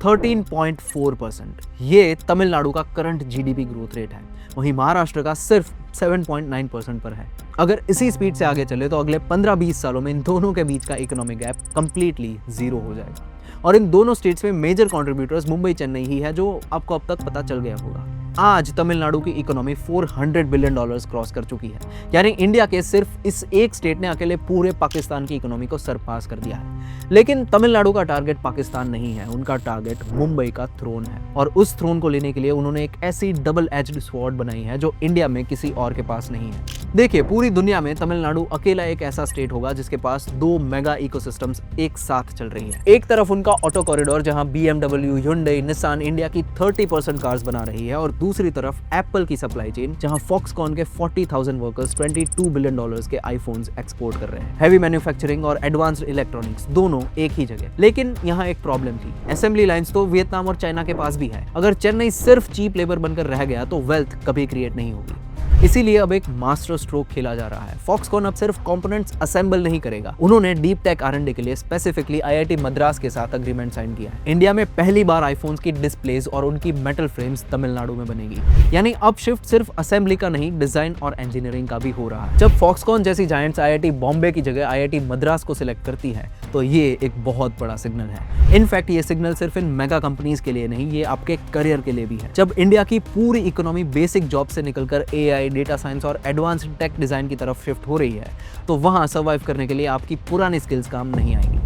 13.4%। ये तमिलनाडु का current GDP growth rate है, वहीं महाराष्ट्र का सिर्फ 7.9% पर है। अगर इसी स्पीड से आगे चले तो अगले 15-20 सालों में इन दोनों के बीच का इकोनॉमिक गैप कंप्लीटली जीरो हो जाएगा। और इन दोनों स्टेट्स में मेजर कंट्रीब्यूटर्स मुंबई चेन्नई ही है, जो आपको अब तक पता चल गया होगा। आज तमिलनाडु की इकोनॉमी $400 बिलियन क्रॉस कर चुकी है, यानी इंडिया के सिर्फ इस एक स्टेट ने अकेले पूरे पाकिस्तान की इकोनॉमी को सरपास कर दिया है। लेकिन तमिलनाडु का टारगेट पाकिस्तान नहीं है, उनका टारगेट मुंबई का थ्रोन है। और उस थ्रोन को लेने के लिए उन्होंने एक ऐसी डबल एज्ड स्वॉर्ड बनाई है जो इंडिया में किसी और के पास नहीं है। देखिए, पूरी दुनिया में तमिलनाडु अकेला एक ऐसा स्टेट होगा जिसके पास 2 मेगा इकोसिस्टम्स एक साथ चल रही है। एक तरफ उनका ऑटो कॉरिडोर जहां BMW, Hyundai, निसान इंडिया की 30% कार्स बना रही है, और दूसरी तरफ एप्पल की सप्लाई चेन जहां फॉक्सकॉन के 40,000 वर्कर्स $22 बिलियन के आईफोन्स एक्सपोर्ट कर रहे हैं। हैवी मैन्युफैक्चरिंग और एडवांस्ड इलेक्ट्रॉनिक्स दोनों एक ही जगह। लेकिन यहाँ एक प्रॉब्लम थी, असेंबली लाइंस तो वियतनाम और चाइना के पास भी है। अगर चेन्नई सिर्फ चीप लेबर बनकर रह गया तो वेल्थ कभी क्रिएट नहीं होगी। इसीलिए अब एक मास्टर स्ट्रोक खेला जा रहा है। फॉक्सकॉन अब सिर्फ कंपोनेंट्स असेंबल नहीं करेगा, उन्होंने डीप टेक R&D के लिए स्पेसिफिकली IIT मद्रास के साथ अग्रीमेंट साइन किया है। इंडिया में पहली बार आईफोन्स की डिस्प्लेज और उनकी मेटल फ्रेम्स तमिलनाडु में बनेगी। यानी अब शिफ्ट सिर्फ असेंबली का नहीं, डिजाइन और इंजीनियरिंग का भी हो रहा है। जब फॉक्सकॉन जैसी जायंट्स IIT बॉम्बे की जगह IIT मद्रास को सिलेक्ट करती है तो ये एक बहुत बड़ा सिग्नल है। इनफैक्ट ये सिग्नल सिर्फ इन मेगा कंपनीज के लिए नहीं, ये आपके करियर के लिए भी है। जब इंडिया की पूरी इकोनॉमी बेसिक जॉब से निकलकर AI, डेटा साइंस और एडवांस्ड टेक डिजाइन की तरफ शिफ्ट हो रही है तो वहां सर्वाइव करने के लिए आपकी पुरानी स्किल्स काम नहीं आएंगी।